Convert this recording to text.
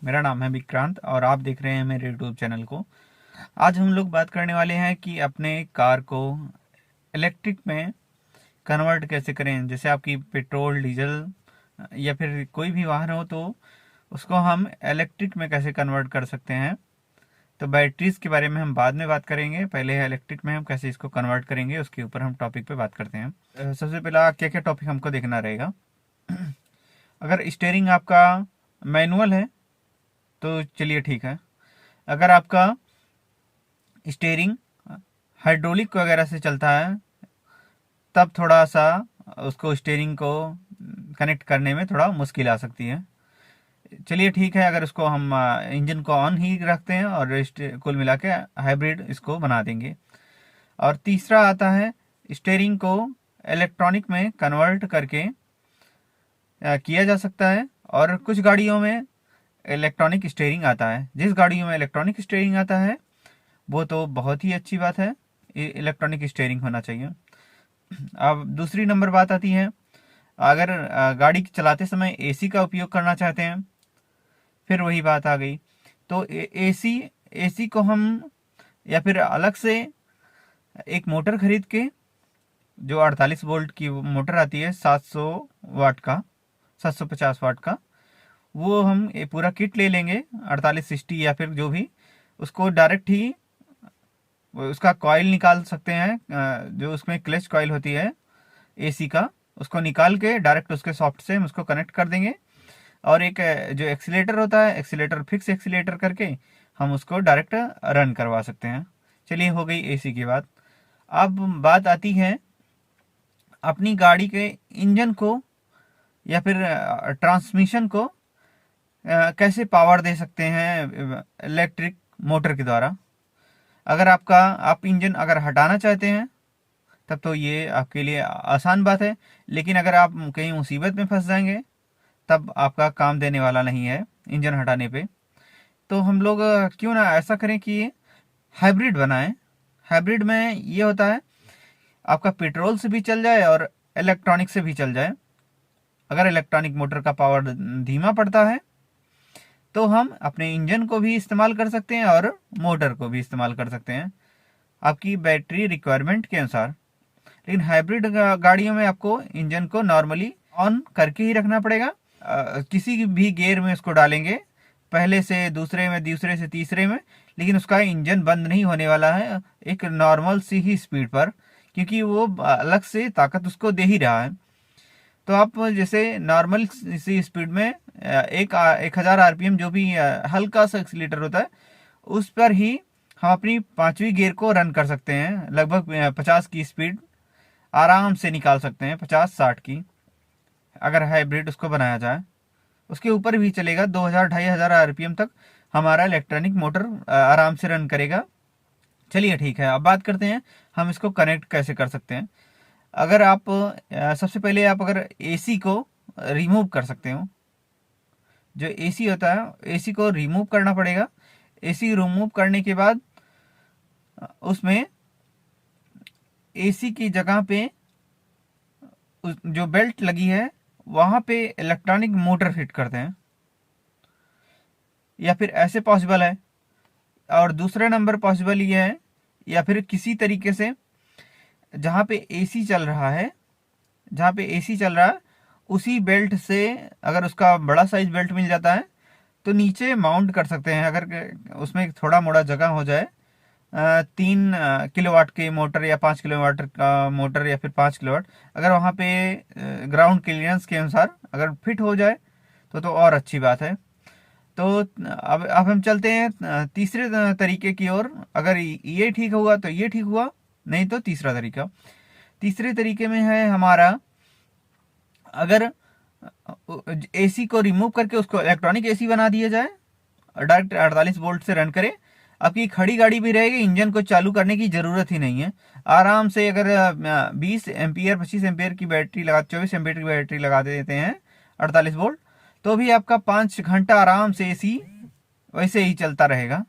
मेरा नाम है विक्रांत और आप देख रहे हैं मेरे यूट्यूब चैनल को। आज हम लोग बात करने वाले हैं कि अपने कार को इलेक्ट्रिक में कन्वर्ट कैसे करें। जैसे आपकी पेट्रोल, डीजल या फिर कोई भी वाहन हो तो उसको हम इलेक्ट्रिक में कैसे कन्वर्ट कर सकते हैं। तो बैटरीज के बारे में हम बाद में बात करेंगे, पहले इलेक्ट्रिक में हम कैसे इसको कन्वर्ट करेंगे उसके ऊपर हम टॉपिक पे बात करते हैं। सबसे पहला क्या क्या टॉपिक हमको देखना रहेगा। अगर स्टेयरिंग आपका मैनुअल है तो चलिए ठीक है। अगर आपका स्टेयरिंग हाइड्रोलिक वगैरह से चलता है तब थोड़ा सा उसको स्टेयरिंग को कनेक्ट करने में थोड़ा मुश्किल आ सकती है। चलिए ठीक है, अगर उसको हम इंजन को ऑन ही रखते हैं और कुल मिला के हाइब्रिड इसको बना देंगे। और तीसरा आता है स्टेयरिंग को इलेक्ट्रॉनिक में कन्वर्ट करके किया जा सकता है। और कुछ गाड़ियों में इलेक्ट्रॉनिक स्टीयरिंग आता है। जिस गाड़ियों में इलेक्ट्रॉनिक स्टीयरिंग आता है वो तो बहुत ही अच्छी बात है, इलेक्ट्रॉनिक स्टीयरिंग होना चाहिए। अब दूसरी नंबर बात आती है, अगर गाड़ी चलाते समय एसी का उपयोग करना चाहते हैं, फिर वही बात आ गई। तो एसी एसी को हम या फिर अलग से एक मोटर खरीद के, जो 48 वोल्ट की मोटर आती है 700 वाट का, 750 वाट का, वो हम पूरा किट ले लेंगे 4860 या फिर जो भी, उसको डायरेक्ट ही उसका कॉइल निकाल सकते हैं। जो उसमें क्लच कॉइल होती है एसी का, उसको निकाल के डायरेक्ट उसके सॉफ्ट से हम उसको कनेक्ट कर देंगे। और एक जो एक्सीलेटर होता है, एक्सीलेटर फिक्स एक्सीलेटर करके हम उसको डायरेक्ट रन करवा सकते हैं। चलिए, हो गई एसी की बात। अब बात आती है अपनी गाड़ी के इंजन को या फिर ट्रांसमिशन को कैसे पावर दे सकते हैं इलेक्ट्रिक मोटर के द्वारा। अगर आप इंजन अगर हटाना चाहते हैं तब तो ये आपके लिए आसान बात है, लेकिन अगर आप कहीं मुसीबत में फंस जाएंगे तब आपका काम देने वाला नहीं है इंजन हटाने पे। तो हम लोग क्यों ना ऐसा करें कि हाइब्रिड बनाएं। हाइब्रिड में ये होता है, आपका पेट्रोल से भी चल जाए और इलेक्ट्रॉनिक से भी चल जाए। अगर इलेक्ट्रॉनिक मोटर का पावर धीमा पड़ता है तो हम अपने इंजन को भी इस्तेमाल कर सकते हैं और मोटर को भी इस्तेमाल कर सकते हैं आपकी बैटरी रिक्वायरमेंट के अनुसार। लेकिन हाइब्रिड गाड़ियों में आपको इंजन को नॉर्मली ऑन करके ही रखना पड़ेगा। किसी भी गियर में उसको डालेंगे, पहले से दूसरे में, दूसरे से तीसरे में, लेकिन उसका इंजन बंद नहीं होने वाला है एक नॉर्मल सी ही स्पीड पर, क्योंकि वो अलग से ताकत उसको दे ही रहा है। तो आप जैसे नॉर्मल सी स्पीड में 1000 आरपीएम जो भी हल्का सा एक्सीलेटर होता है उस पर ही हम अपनी पांचवी गियर को रन कर सकते हैं। लगभग 50 की स्पीड आराम से निकाल सकते हैं, 50-60 की, अगर हाइब्रिड उसको बनाया जाए। उसके ऊपर भी चलेगा, 2000-2500 आरपीएम तक हमारा इलेक्ट्रॉनिक मोटर आराम से रन करेगा। चलिए ठीक है, अब बात करते हैं हम इसको कनेक्ट कैसे कर सकते हैं। अगर आप सबसे पहले आप अगर एसी को रिमूव कर सकते हो, जो एसी होता है एसी को रिमूव करना पड़ेगा। एसी रिमूव करने के बाद उसमें एसी की जगह पे जो बेल्ट लगी है वहां पे इलेक्ट्रॉनिक मोटर फिट करते हैं, या फिर ऐसे पॉसिबल है। और दूसरा नंबर पॉसिबल ये है, या फिर किसी तरीके से जहाँ पे एसी चल रहा है, जहाँ पे एसी चल रहा है उसी बेल्ट से अगर उसका बड़ा साइज बेल्ट मिल जाता है तो नीचे माउंट कर सकते हैं। अगर उसमें थोड़ा मोड़ा जगह हो जाए, 3 किलोवाट के मोटर या 5 किलोवाट का मोटर या फिर 5 किलोवाट, अगर वहाँ पे ग्राउंड क्लियरेंस के अनुसार अगर फिट हो जाए तो और अच्छी बात है। तो अब हम चलते हैं तीसरे तरीके की ओर। अगर ये ठीक हुआ तो ये ठीक हुआ, नहीं तो तीसरा तरीका। तीसरे तरीके में है हमारा, अगर एसी को रिमूव करके उसको इलेक्ट्रॉनिक एसी बना दिया जाए और डायरेक्ट 48 वोल्ट से रन करे, आपकी खड़ी गाड़ी भी रहेगी, इंजन को चालू करने की जरूरत ही नहीं है। आराम से अगर 20 एम्पियर 25 एम्पियर की बैटरी लगा, 24 एम्पियर की बैटरी लगा देते हैं 48 वोल्ट, तो भी आपका 5 घंटा आराम से एसी वैसे ही चलता रहेगा।